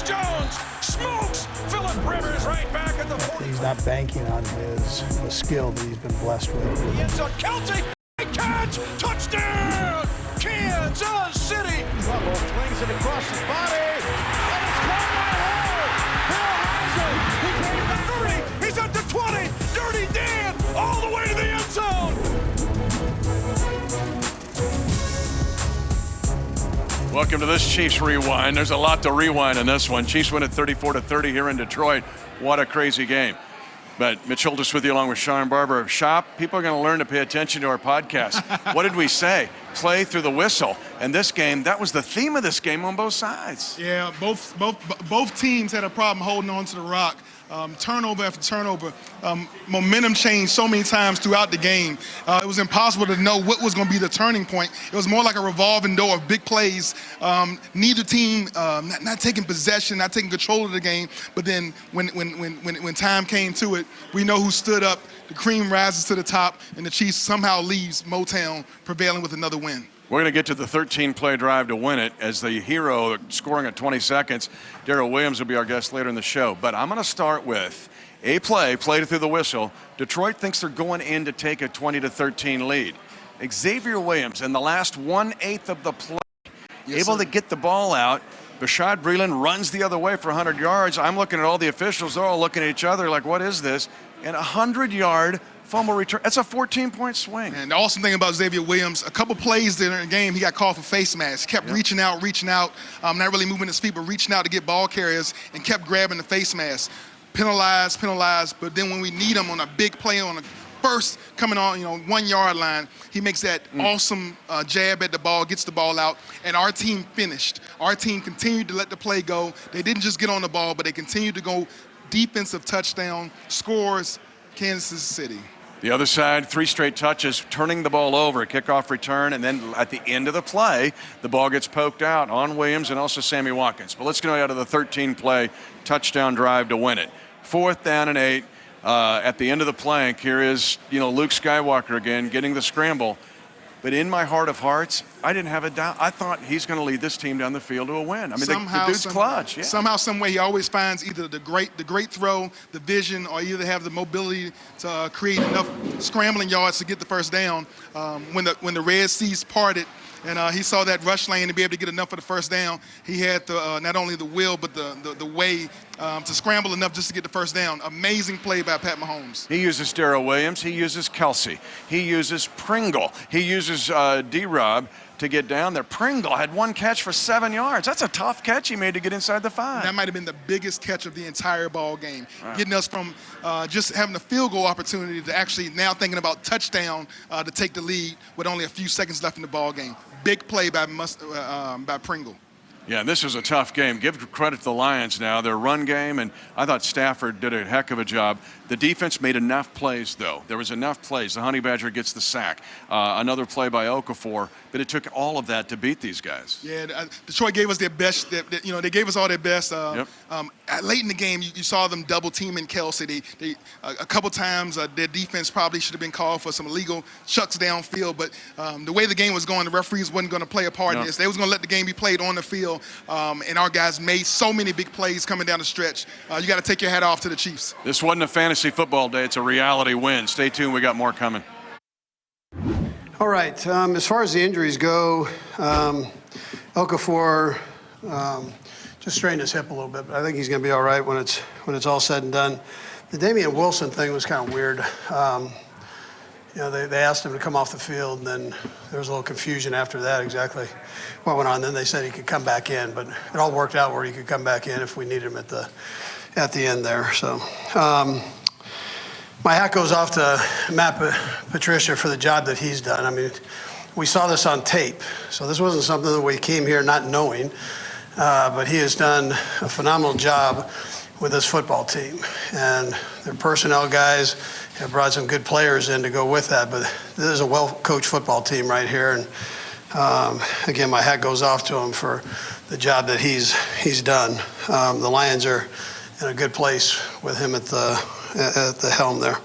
Jones smokes Philip Rivers right back at the 40. He's not banking on the skill that he's been blessed with. It's a Celtic catch, touchdown, Kansas City. Trouble flings it across his body, and it's caught by Hill. Hill has it. He he's at the 20. Dirty Dan all the way to the end zone. Welcome to this Chiefs Rewind. There's a lot to rewind in this one. Chiefs win at 34-30 here in Detroit. What a crazy game. But Mitch Holthus with you along with Shawn, Barber of Shop. People are going to learn to pay attention to our podcast. What did we say? Play through the whistle. And this game, that was the theme of this game on both sides. Yeah, both teams had a problem holding on to the rock. Turnover after turnover. Momentum changed so many times throughout the game. It was impossible to know what was going to be the turning point. It was more like a revolving door of big plays. Neither team not taking possession, not taking control of the game. But then when time came to it, we know who stood up. The cream rises to the top, and the Chiefs somehow leaves Motown prevailing with another win. We're going to get to the 13-play drive to win it as the hero scoring at 20 seconds. Daryl Williams will be our guest later in the show. But I'm going to start with a play, played through the whistle. Detroit thinks they're going in to take a 20-13 lead. Xavier Williams in the last 1/8 of the play, able to get the ball out. Bashaud Breeland runs the other way for 100 yards. I'm looking at all the officials. They're all looking at each other like, what is this? And a 100-yard fumble return. That's a 14-point swing. And the awesome thing about Xavier Williams, a couple plays there in the game, he got called for face masks. Kept reaching out, not really moving his feet, but reaching out to get ball carriers and kept grabbing the face mask. Penalized, but then when we need him on a big play on a first coming on, 1 yard line, he makes that awesome jab at the ball, gets the ball out, and our team finished. Our team continued to let the play go. They didn't just get on the ball, but they continued to go defensive touchdown, scores, Kansas City. The other side, 3 straight touches, turning the ball over, kickoff return, and then at the end of the play, the ball gets poked out on Williams and also Sammy Watkins. But let's go out to the 13-play touchdown drive to win it. 4th down and 8. At the end of the plank, here is, Luke Skywalker again getting the scramble. But in my heart of hearts, I didn't have a doubt. I thought he's going to lead this team down the field to a win. I mean, the dude's clutch. Yeah. Somehow, some way, he always finds either the great throw, the vision, or either have the mobility to create enough scrambling yards to get the first down. When the Red Seas parted, and he saw that rush lane to be able to get enough for the first down, he had not only the will but the way to scramble enough just to get the first down. Amazing play by Pat Mahomes. He uses Daryl Williams. He uses Kelsey. He uses Pringle. He uses D-Rob to get down there. Pringle had 1 catch for 7 yards. That's a tough catch he made to get inside the 5. That might have been the biggest catch of the entire ball game. Wow. Getting us from just having a field goal opportunity to actually now thinking about touchdown to take the lead with only a few seconds left in the ball game. Big play by Pringle. Yeah, this was a tough game. Give credit to the Lions now. Their run game, and I thought Stafford did a heck of a job. The defense made enough plays, though. There was enough plays. The Honey Badger gets the sack. Another play by Okafor, but it took all of that to beat these guys. Yeah, Detroit gave us their best. They gave us all their best. Late in the game, you saw them double teaming Kelsey. They a couple times their defense probably should have been called for some illegal chucks downfield. But the way the game was going, the referees wasn't going to play a part in this. They was going to let the game be played on the field. And our guys made so many big plays coming down the stretch. You got to take your hat off to the Chiefs. This wasn't a fantasy football day. It's a reality win. Stay tuned. We got more coming. All right. As far as the injuries go, Okafor just strained his hip a little bit, but I think he's going to be all right when it's all said and done. The Damian Wilson thing was kind of weird. They asked him to come off the field, and then there was a little confusion after that exactly what went on. Then they said he could come back in, but it all worked out where he could come back in if we needed him at the end there. So my hat goes off to Matt Patricia for the job that he's done. I mean, we saw this on tape, so this wasn't something that we came here not knowing, but he has done a phenomenal job with this football team. And their personnel guys have brought some good players in to go with that, but this is a well-coached football team right here. And again, my hat goes off to him for the job that he's done. The Lions are in a good place with him at the helm there.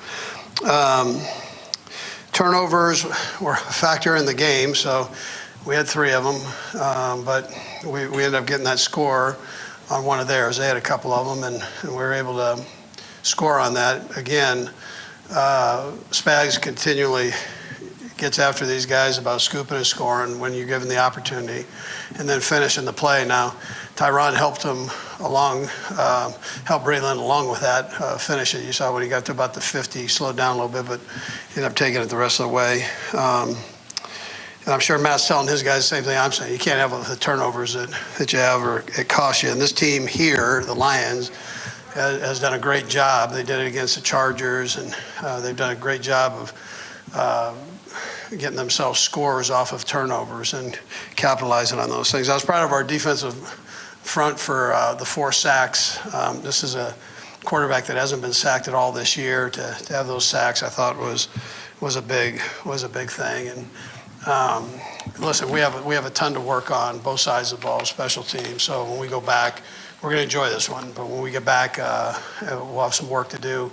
Turnovers were a factor in the game, so we had 3 of them, but we ended up getting that score. one of theirs. They had a couple of them, and we were able to score on that. Again, Spags continually gets after these guys about scooping and scoring when you give them the opportunity, and then finishing the play. Now, Tyron helped him along, helped Breland along with that, finish it. You saw when he got to about the 50, he slowed down a little bit, but ended up taking it the rest of the way. And I'm sure Matt's telling his guys the same thing I'm saying. You can't have the turnovers that you have, or it costs you. And this team here, the Lions, has done a great job. They did it against the Chargers, and they've done a great job of getting themselves scores off of turnovers and capitalizing on those things. I was proud of our defensive front for the 4 sacks. This is a quarterback that hasn't been sacked at all this year. To have those sacks, I thought was a big thing. And listen, we have a ton to work on both sides of the ball, special teams. So when we go back, we're going to enjoy this one. But when we get back, we'll have some work to do.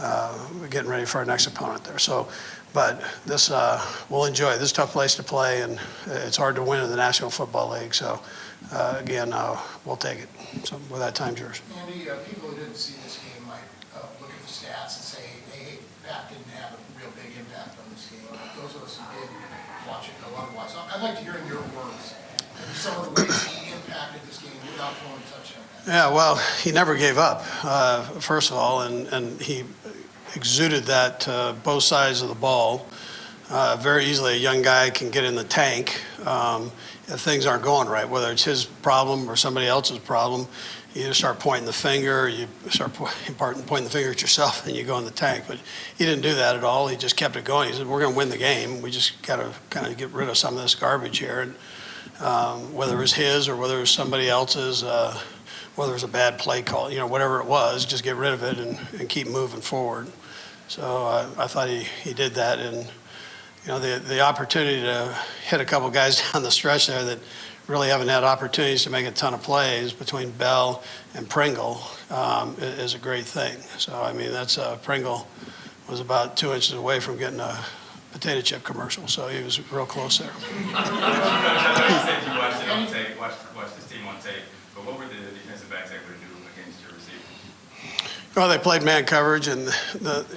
We're getting ready for our next opponent there. So, but this we'll enjoy. This is a tough place to play, and it's hard to win in the National Football League. So again, we'll take it. So with that, time's yours. Andy, people who didn't see this game might look at the stats and say, hey, Pat didn't have a real big impact on this game. Those of us who did watch it know otherwise. I'd like to hear in your words maybe some of the ways he impacted this game without throwing a touchdown. Yeah, well, he never gave up, first of all, and he exuded that both sides of the ball. Very easily, a young guy can get in the tank if things aren't going right, whether it's his problem or somebody else's problem. You just start pointing the finger, you start pointing the finger at yourself, and you go in the tank. But he didn't do that at all. He just kept it going. He said, we're going to win the game. We just got to kind of get rid of some of this garbage here. And whether it was his or whether it was somebody else's, whether it was a bad play call, whatever it was, just get rid of it and keep moving forward. So I thought he did that. And, the opportunity to hit a couple guys down the stretch there that really haven't had opportunities to make a ton of plays between Bell and Pringle is a great thing. So, I mean, that's Pringle was about 2 inches away from getting a potato chip commercial, so he was real close there. You said you watched it on tape, watched this team on tape, but what were the defensive backs able to do against your receivers? Well, they played man coverage, and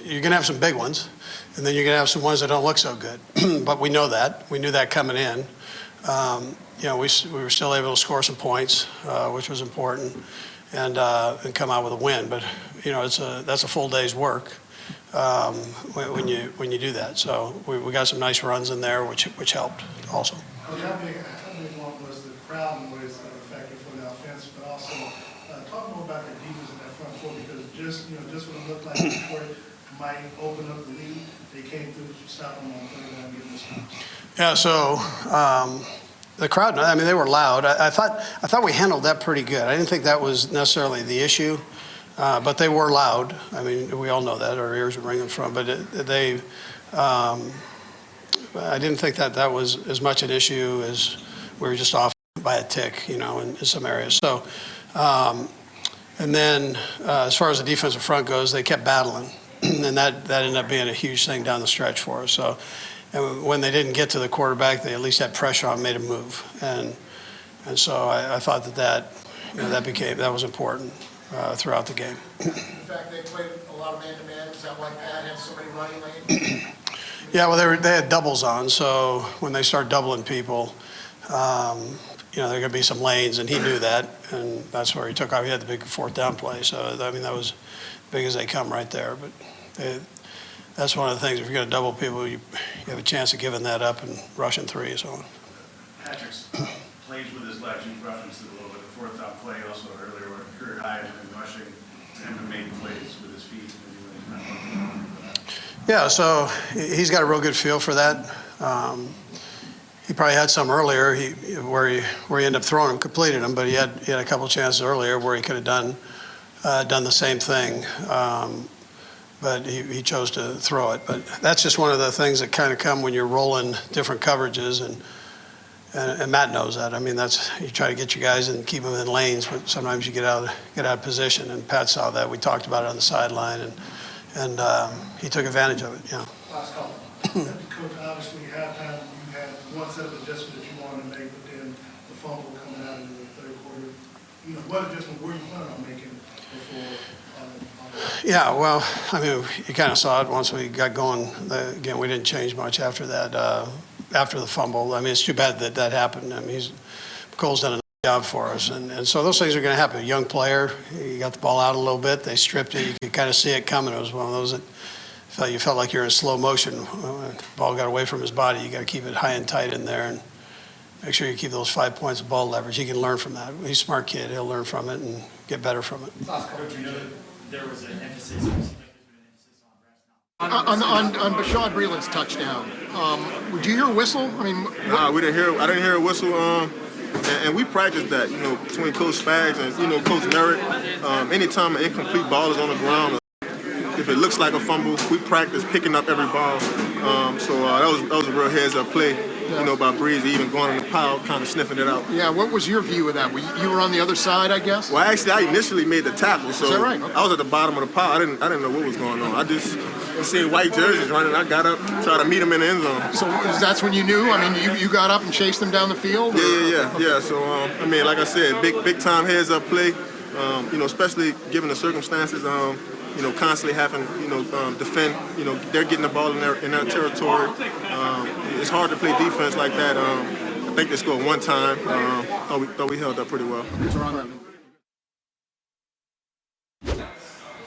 you're going to have some big ones, and then you're going to have some ones that don't look so good. But we know that. We knew that coming in. We were still able to score some points, which was important, and come out with a win. But that's a full day's work when you do that. So we got some nice runs in there, which helped also. Coach, how big one was the crowd and was effective for the offense, but also talk more about the defense in that front four, because just when it looked like Detroit might open up the lead, they came through to stop them on third down and get this one. Yeah. So. The crowd, I mean, they were loud. I thought we handled that pretty good. I didn't think that was necessarily the issue, but they were loud. I mean, we all know that. Our ears were ringing from. But I didn't think that was as much an issue as we were just off by a tick, in some areas. So, and then as far as the defensive front goes, they kept battling, and that ended up being a huge thing down the stretch for us. So. And when they didn't get to the quarterback, they at least had pressure on, made a move, and so I thought that was important throughout the game. In fact, they played a lot of man-to-man. Is that why Pat had so many running lanes? Yeah, well, they had doubles on, so when they start doubling people, there are going to be some lanes, and he knew that, and that's where he took off. He had the big 4th down play, so I mean that was big as they come right there, but. That's one of the things. If you're going to double people, you have a chance of giving that up and rushing 3 and so on. Patrick's plays with his legs. You referenced it a little bit. The 4th down play also earlier, where career high in rushing, and made plays with his feet. Yeah, so he's got a real good feel for that. He probably had some earlier where he ended up throwing them, completed them, but he had a couple chances earlier where he could have done the same thing. But he chose to throw it. But that's just one of the things that kind of come when you're rolling different coverages, and Matt knows that. I mean, you try to get your guys and keep them in lanes, but sometimes you get out of position. And Pat saw that. We talked about it on the sideline, and he took advantage of it. Yeah. Last call. Coach, obviously, halftime you had one set of adjustments that you wanted to make, but then the fumble coming out in the third quarter. what adjustment were you planning on making before? Yeah, well, I mean, you kind of saw it once we got going. Again, we didn't change much after that, after the fumble. I mean, it's too bad that that happened. I mean, Cole's done a nice job for us. And so those things are going to happen. A young player, you got the ball out a little bit, they stripped it. You could kind of see it coming. It was one of those that you felt like you're in slow motion. When the ball got away from his body, you got to keep it high and tight in there and make sure you keep those 5 points of ball leverage. He can learn from that. He's a smart kid. He'll learn from it and get better from it. Coach, you know that there was an emphasis, on Bashaud Breeland's touchdown. Did you hear a whistle? I mean, nah, we didn't hear. I didn't hear a whistle. And we practiced that, between Coach Spags and Coach Merritt. Anytime an incomplete ball is on the ground, if it looks like a fumble, we practice picking up every ball. So that was a real heads-up play. By Breeze, even going in the pile, kind of sniffing it out. Yeah, what was your view of that? You were on the other side, I guess? Well, actually, I initially made the tackle, so is that right? Okay. I was at the bottom of the pile. I didn't know what was going on. I just seen white jerseys running. I got up, tried to meet them in the end zone. So that's when you knew? I mean, you got up and chased them down the field? Yeah. So, like I said, big time heads-up play, especially given the circumstances. Constantly having, defend, they're getting the ball in their territory. It's hard to play defense like that. I think they scored one time. Thought we held up pretty well.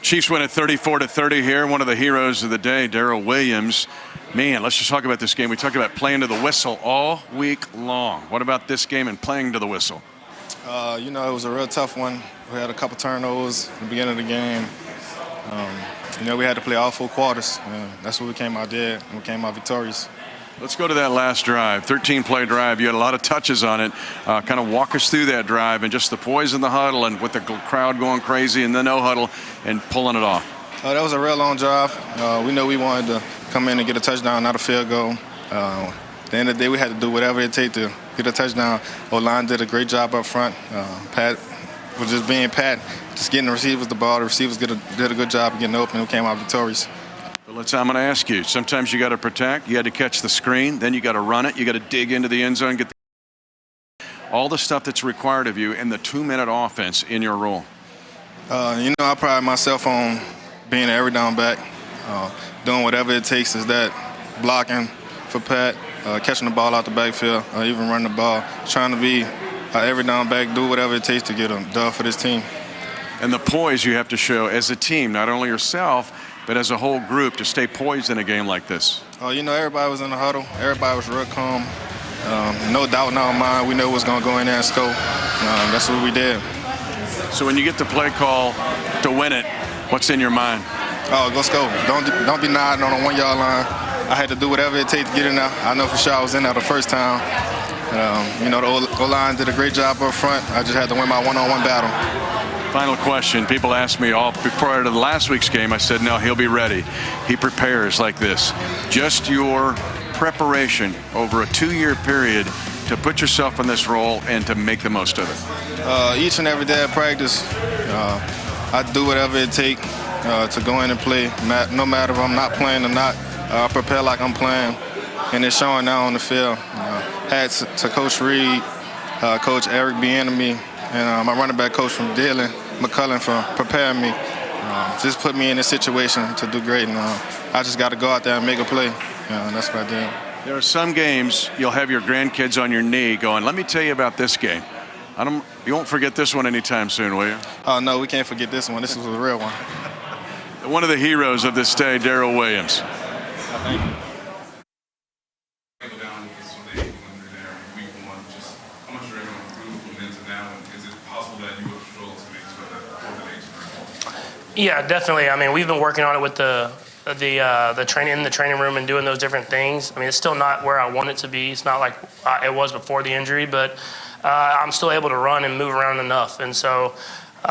Chiefs win at 34-30 here. One of the heroes of the day, Daryl Williams. Man, let's just talk about this game. We talked about playing to the whistle all week long. What about this game and playing to the whistle? It was a real tough one. We had a couple turnovers at the beginning of the game. We had to play all 4 quarters. That's what we came out there, and we came out victorious. Let's go to that last drive, 13-play drive. You had a lot of touches on it. Kind of walk us through that drive and just the poise in the huddle and with the crowd going crazy and the no huddle and pulling it off. That was a real long drive. We know we wanted to come in and get a touchdown, not a field goal. At the end of the day, we had to do whatever it takes to get a touchdown. O-line did a great job up front. Pat was just being Pat, just getting the receivers the ball. The receivers did a good job of getting open and we came out victorious. I'm going to ask you, sometimes you got to protect, you had to catch the screen, then you got to run it, you got to dig into the end zone, get all the stuff that's required of you in the 2-minute offense in your role. I pride myself on being an every down back, doing whatever it takes. Is that blocking for Pat, catching the ball out the backfield, or even running the ball, trying to be every down back, do whatever it takes to get a dub for this team. And the poise you have to show as a team, not only yourself, but as a whole group, to stay poised in a game like this. Everybody was in the huddle. Everybody was real calm. No doubt in our mind, we know what's going to go in there and score. That's what we did. So when you get the play call to win it, what's in your mind? Oh, go score. Don't be nodding on the 1-yard line. I had to do whatever it takes to get in there. I know for sure I was in there the first time. The O-line did a great job up front. I just had to win my one-on-one battle. Final question. People asked me all prior to the last week's game. I said, no, he'll be ready. He prepares like this. Just your preparation over a 2-year period to put yourself in this role and to make the most of it. Each and every day at practice, I do whatever it takes to go in and play. No matter if I'm not playing or not, I prepare like I'm playing. And it's showing now on the field. Hats to Coach Reid, Coach Eric Bieniemy, and my running back coach from Dillon, McCullen, for preparing me. Just put me in a situation to do great. And I just got to go out there and make a play. And that's what I did. There are some games you'll have your grandkids on your knee going, let me tell you about this game. You won't forget this one anytime soon, will you? Oh, no, we can't forget this one. This was a real one. One of the heroes of this day, Daryl Williams. Thank you. Yeah, definitely. I mean, we've been working on it with the training in the training room and doing those different things. I mean, it's still not where I want it to be. It's not like it was before the injury, but I'm still able to run and move around enough. And so,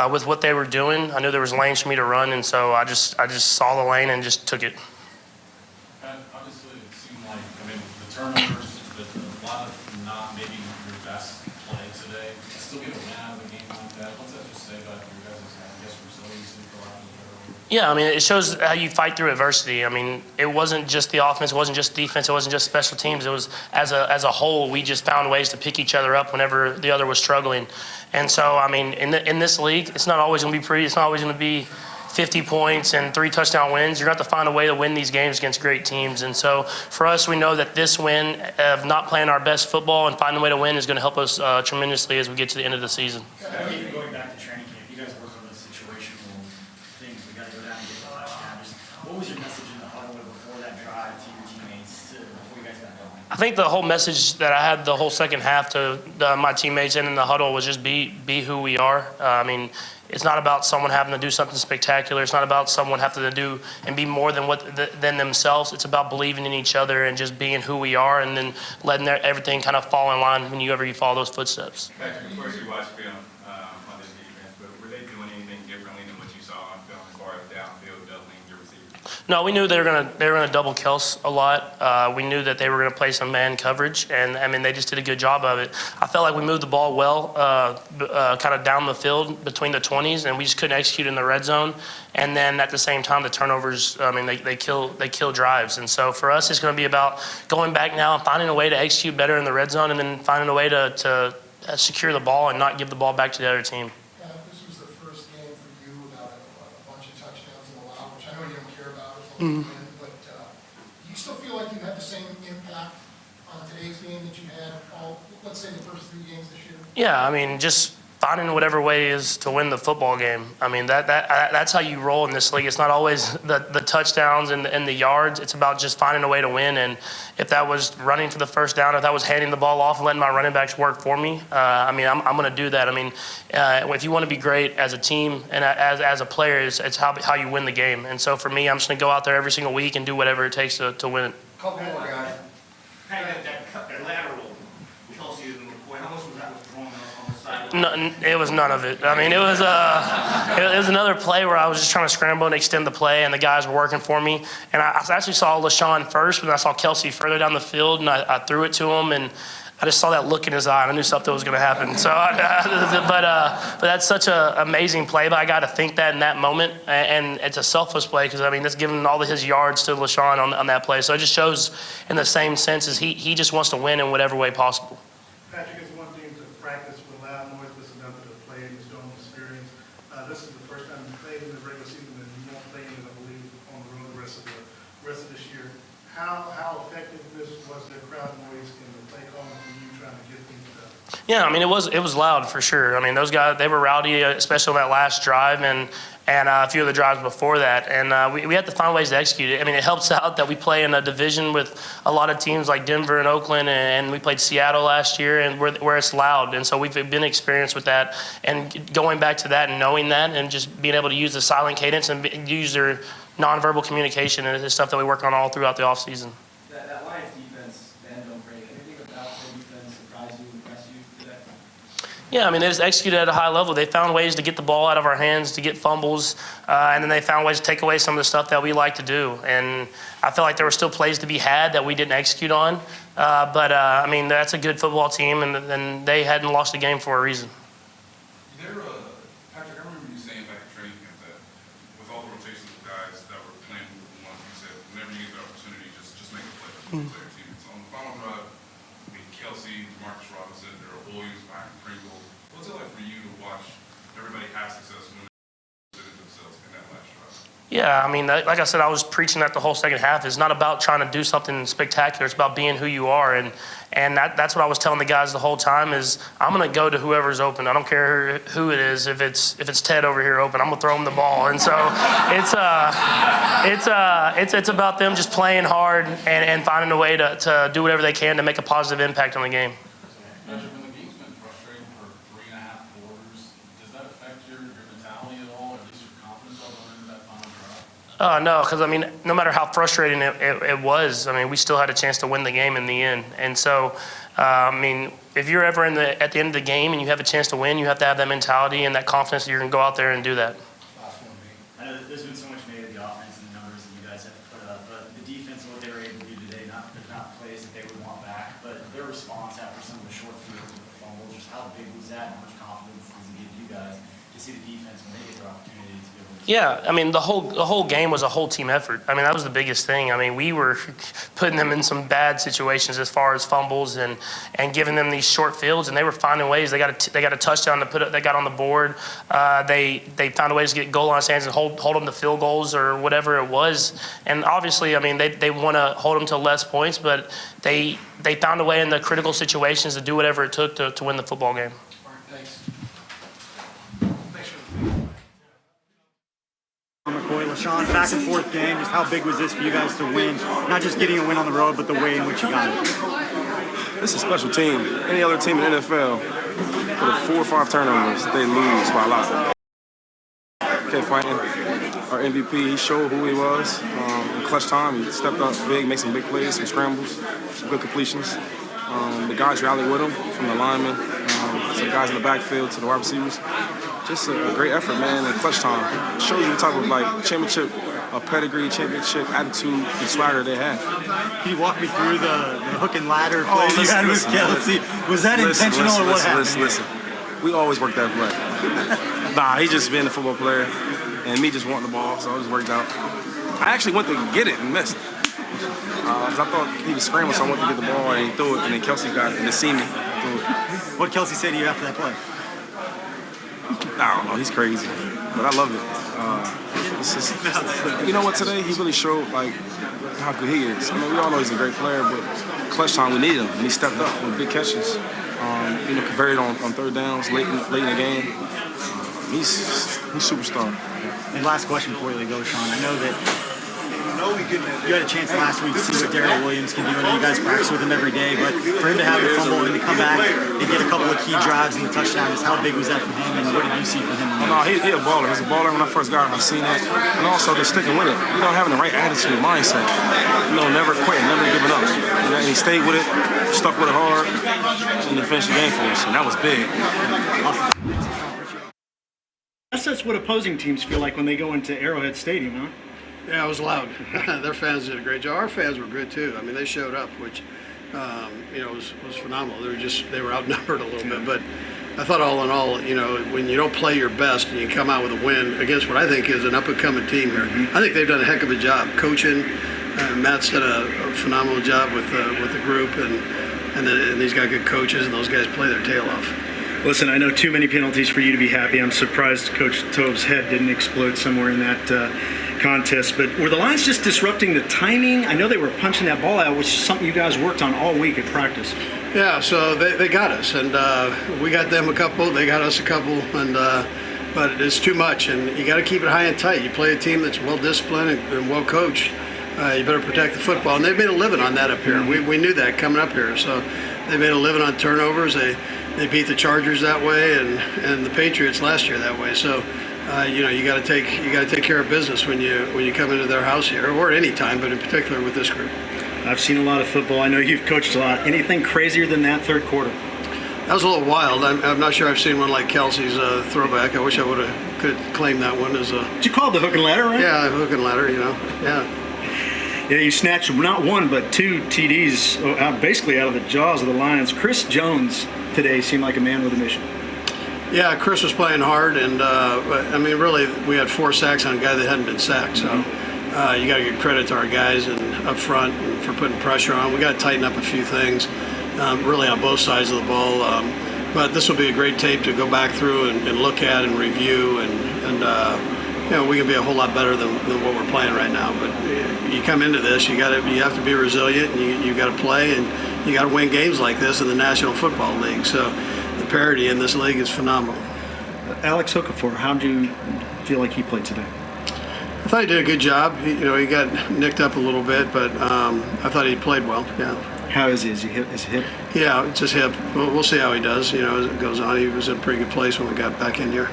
with what they were doing, I knew there was lanes for me to run, and so I just saw the lane and just took it. Obviously, it seemed like the turnovers, a lot of not maybe your best play today. Still get a win out of a game like that. What's that just say about your guys' resiliency for lack of a better word? Yeah, I mean, it shows how you fight through adversity. I mean, it wasn't just the offense, it wasn't just defense, it wasn't just special teams. It was as a whole, we just found ways to pick each other up whenever the other was struggling. And so, I mean, in this league, it's not always going to be pretty. It's not always going to be 50 points and 3 touchdown wins. You're going to have to find a way to win these games against great teams. And so for us, we know that this win of not playing our best football and finding a way to win is going to help us tremendously as we get to the end of the season. Even going back to training camp, you guys work on those situational things. We got to go down and get the touchdown. What was your message in the huddle before that drive to your teammates before you guys got going? I think the whole message that I had the whole second half to my teammates and in the huddle was just be who we are. I mean, it's not about someone having to do something spectacular. It's not about someone having to do and be more than themselves. It's about believing in each other and just being who we are, and then letting everything kind of fall in line whenever you follow those footsteps. Patrick, of course you watch film on this defense, but were they doing anything differently than what you saw on film as far as downfield doubling your receivers? No, we knew they were gonna double Kels a lot. We knew that they were gonna play some man coverage, and I mean they just did a good job of it. I felt like we moved the ball well, kind of down the field between the 20s, and we just couldn't execute in the red zone. And then at the same time, the turnovers, I mean, they kill drives. And so for us, it's going to be about going back now and finding a way to execute better in the red zone, and then finding a way to secure the ball and not give the ball back to the other team. This was the first game for you without a bunch of touchdowns in a while, which I know you don't care about as long as you win, but do you still feel like you had the same impact on today's game that you had all, let's say, the first 3 games this year? Yeah, I mean, just finding whatever way is to win the football game. I mean, that's how you roll in this league. It's not always the touchdowns and the yards. It's about just finding a way to win. And if that was running for the first down, if that was handing the ball off and letting my running backs work for me, I mean, I'm going to do that. I mean, if you want to be great as a team and as a player, it's how you win the game. And so for me, I'm just going to go out there every single week and do whatever it takes to win it. Couple more guys. Hey, that lateral, Kelsey and McCoy, how much was that withdrawn on the side? No, it was none of it. I mean, it was another play where I was just trying to scramble and extend the play, and the guys were working for me. And I actually saw Shawn first, but I saw Kelsey further down the field, and I threw it to him, and I just saw that look in his eye, and I knew something was going to happen. So, but that's such an amazing play. But I got to think that in that moment, and it's a selfless play because I mean that's giving all of his yards to LaShawn on that play. So it just shows in the same sense as he just wants to win in whatever way possible. Patrick, it's one thing to practice with loud noise, but it's another to play in this dome experience. This is the first time you played in the regular season, and you won't play in it, I believe, on the road the rest of this year. How effective was the crowd noise in the play calling for you trying to get things done? Yeah, I mean it was loud for sure. I mean those guys, they were rowdy, especially on that last drive and a few of the drives before that. And we had to find ways to execute it. I mean it helps out that we play in a division with a lot of teams like Denver and Oakland, and we played Seattle last year, and where it's loud. And so we've been experienced with that. And going back to that and knowing that, and just being able to use the silent cadence and use their nonverbal communication and stuff that we work on all throughout the offseason. That Lions defense, bend don't break. Anything about the defense surprise you, impress you today? Yeah, I mean, they just executed at a high level. They found ways to get the ball out of our hands, to get fumbles, and then they found ways to take away some of the stuff that we like to do. And I feel like there were still plays to be had that we didn't execute on. But I mean, that's a good football team, and they hadn't lost a game for a reason. Patrick, I remember you saying back at training camp that with all the rotations of guys that were playing with the ones, you said whenever you get the opportunity, just make a play. Play your team. So on the final drive, I mean, Kelsey, Marcus Robinson, Daryl Williams, Byron Pringle. What's it like for you to watch everybody have success when they presented themselves in that last drive? Yeah, I mean, like I said, I was preaching that the whole second half. It's not about trying to do something spectacular. It's about being who you are. And that's what I was telling the guys the whole time is I'm going to go to whoever's open. I don't care who it is. If it's Ted over here open, I'm going to throw him the ball. And so it's about them just playing hard and finding a way to do whatever they can to make a positive impact on the game. Patrick, when the game's been frustrating for 3.5 quarters, does that affect your mentality at all, or at least your confidence level into that final drive? No, because I mean, no matter how frustrating it was, I mean, we still had a chance to win the game in the end. And so, I mean, if you're ever at the end of the game and you have a chance to win, you have to have that mentality and that confidence that you're going to go out there and do that. I know there's been so much made of the offense and the numbers that you guys have put up, but the defense and what they were able to do today, not plays that they would want back, but their response after some of the short fields and the fumbles, just how big was that and how much confidence does it give you guys to see the defense win they get their opportunity to be able to. Yeah, I mean, the whole game was a whole team effort. I mean, that was the biggest thing. I mean, we were putting them in some bad situations as far as fumbles and giving them these short fields, and they were finding ways. They got a touchdown to put it. They got on the board. They found a way to get goal line stands and hold them to field goals or whatever it was. And obviously, I mean, they want to hold them to less points, but they found a way in the critical situations to do whatever it took to win the football game. Shawn, back and forth game, just how big was this for you guys to win? Not just getting a win on the road, but the way in which you got it. This is a special team. Any other team in the NFL, with 4 or 5 turnovers, they lose by a lot. Kept fighting. Our MVP, he showed who he was. In clutch time, he stepped up big, made some big plays, some scrambles, some good completions. The guys rallied with him, from the linemen, some guys in the backfield to the wide receivers. Just a great effort, man, in clutch time. It shows you the type of championship pedigree, championship attitude and swagger they have. Can you walk me through the hook and ladder play you had with Kelsey? Was that intentional or what happened? Listen. We always work that play. Nah, he just being a football player and me just wanting the ball, so it just worked out. I actually went to get it and missed. Because I thought he was scrambling, so I went to get the ball and he threw it, and then Kelsey got it and they see me. What did Kelsey say to you after that play? I don't know, he's crazy, but I love it. You know what, today he really showed how good he is. I mean, we all know he's a great player, but clutch time we need him, and he stepped up with big catches. Converted on third downs late in the game. He's superstar. And last question before you go, Shawn. I know that you had a chance last week to see what Daryl Williams can do. I know you guys practice with him every day, but for him to have a fumble and to come back and get a couple of key drives and the touchdowns, how big was that for him, and what did you see from him? No, he's a baller. He's a baller when I first got him. I've seen that. And also just sticking with it. Having the right attitude, mindset. Never quitting, never giving up. And he stayed with it, stuck with it hard, and he finished the game for us. And that was big. I guess that's what opposing teams feel like when they go into Arrowhead Stadium, huh? Yeah, it was loud. Their fans did a great job. Our fans were good too. I mean, they showed up, which was phenomenal. They were outnumbered a little bit, but I thought all in all, when you don't play your best and you come out with a win against what I think is an up-and-coming team here, I think they've done a heck of a job coaching. Matt's done a phenomenal job with the group, and he's got good coaches, and those guys play their tail off. Listen, I know too many penalties for you to be happy. I'm surprised Coach Tove's head didn't explode somewhere in that contest. But were the Lions just disrupting the timing? I know they were punching that ball out, which is something you guys worked on all week at practice. Yeah, so they got us, and we got them a couple. They got us a couple, and but it's too much, and you got to keep it high and tight. You play a team that's well disciplined and well coached. You better protect the football, and they've made a living on that up here. We knew that coming up here, so they made a living on turnovers. They beat the Chargers that way, and the Patriots last year that way. So, you got to take care of business when you come into their house here, or at any time, but in particular with this group. I've seen a lot of football. I know you've coached a lot. Anything crazier than that third quarter? That was a little wild. I'm not sure I've seen one like Kelsey's throwback. I wish I could claim that one as a. Did you call it the hook and ladder, right? Yeah, hook and ladder. Yeah. Yeah, you snatched not one but 2 TDs basically out of the jaws of the Lions. Chris Jones today seemed like a man with a mission. Yeah, Chris was playing hard, and really, we had 4 sacks on a guy that hadn't been sacked. So you got to give credit to our guys and up front and for putting pressure on. We got to tighten up a few things, really on both sides of the ball. But this will be a great tape to go back through and look at and review, and we can be a whole lot better than what we're playing right now. But you come into this, you have to be resilient, and you got to play, and you got to win games like this in the National Football League. So the parity in this league is phenomenal. Alex Okafor, how do you feel like he played today? I thought he did a good job. He got nicked up a little bit, but I thought he played well. Yeah. How is he? Is he hip? Is hip? Yeah, it's his hip. We'll see how he does. As it goes on. He was in a pretty good place when we got back in here.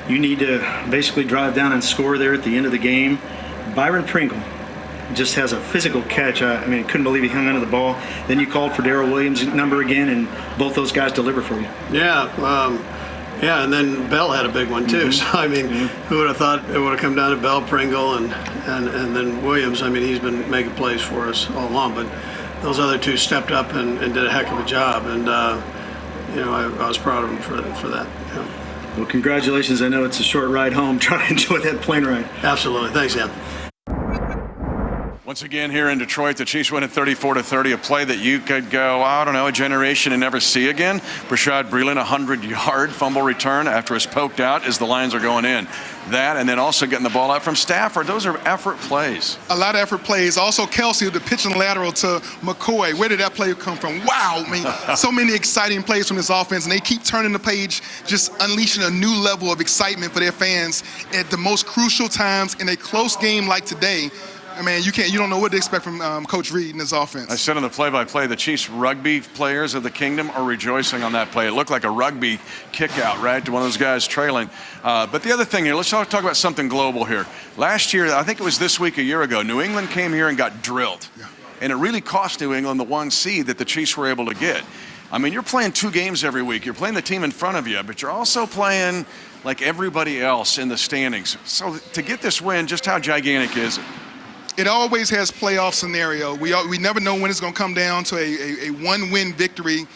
You need to basically drive down and score there at the end of the game. Byron Pringle just has a physical catch. Couldn't believe he hung onto the ball. Then you called for Daryl Williams' number again, and both those guys deliver for you. Yeah, and then Bell had a big one too. Mm-hmm. So who would have thought it would have come down to Bell, Pringle, and then Williams? He's been making plays for us all along, but those other 2 stepped up and did a heck of a job, and I was proud of them for that. Yeah. Well, congratulations. I know it's a short ride home. Try to enjoy that plane ride. Absolutely. Thanks, Ed. Once again here in Detroit, the Chiefs win at 34-30, a play that you could go, I don't know, a generation and never see again. Rashad Breeland, 100-yard fumble return after it's poked out as the Lions are going in. That, and then also getting the ball out from Stafford. Those are effort plays. A lot of effort plays. Also, Kelsey, the pitch and lateral to McCoy. Where did that play come from? Wow, I mean, so many exciting plays from this offense, and they keep turning the page, just unleashing a new level of excitement for their fans at the most crucial times in a close game like today. I mean, you don't know what to expect from Coach Reid and his offense. I said on the play-by-play, the Chiefs rugby players of the kingdom are rejoicing on that play. It looked like a rugby kick out, right, to one of those guys trailing. But the other thing here, let's talk about something global here. Last year, I think it was this week, a year ago, New England came here and got drilled. Yeah. And it really cost New England the 1 seed that the Chiefs were able to get. I mean, you're playing 2 games every week. You're playing the team in front of you, but you're also playing like everybody else in the standings. So to get this win, just how gigantic is it? It always has playoff scenario. We never know when it's going to come down to a one-win victory,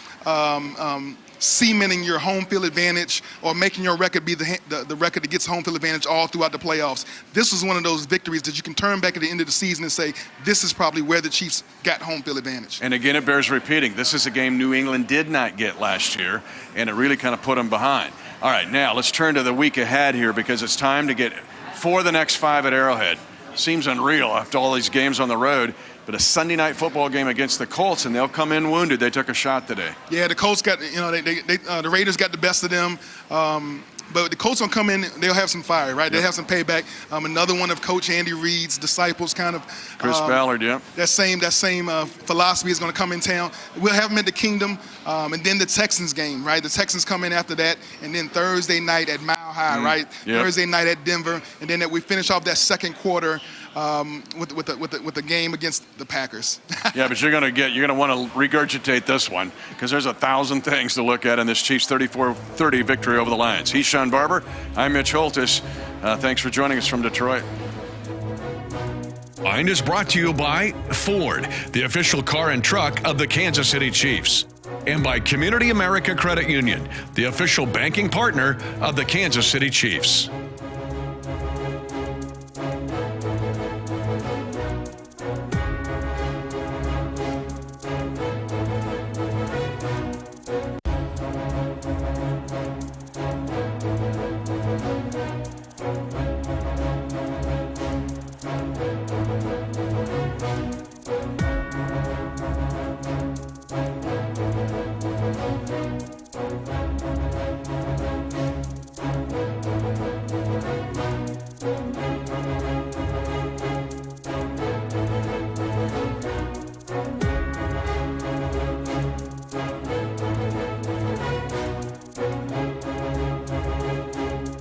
cementing your home field advantage or making your record be the record that gets home field advantage all throughout the playoffs. This was one of those victories that you can turn back at the end of the season and say, this is probably where the Chiefs got home field advantage. And again, it bears repeating. This is a game New England did not get last year, and it really kind of put them behind. All right, now let's turn to the week ahead here because it's time to get for the next 5 at Arrowhead. Seems unreal after all these games on the road, but a Sunday night football game against the Colts, and they'll come in wounded. They took a shot today. Yeah, the Colts got, the Raiders got the best of them. But the Colts will come in, they'll have some fire, right? They'll have some payback. Another one of Coach Andy Reid's disciples, kind of. Chris Ballard, yeah. That same philosophy is going to come in town. We'll have them at the Kingdom, and then the Texans game, right? The Texans come in after that, and then Thursday night at Mile High, right? Yep. Thursday night at Denver, and then we finish off that second quarter with the game against the Packers. Yeah, but you're going to want to regurgitate this one because there's 1,000 things to look at in this Chiefs 34-30 victory over the Lions. He's Shawn Barber. I'm Mitch Holthus. Thanks for joining us from Detroit. Line is brought to you by Ford, the official car and truck of the Kansas City Chiefs, and by Community America Credit Union, the official banking partner of the Kansas City Chiefs.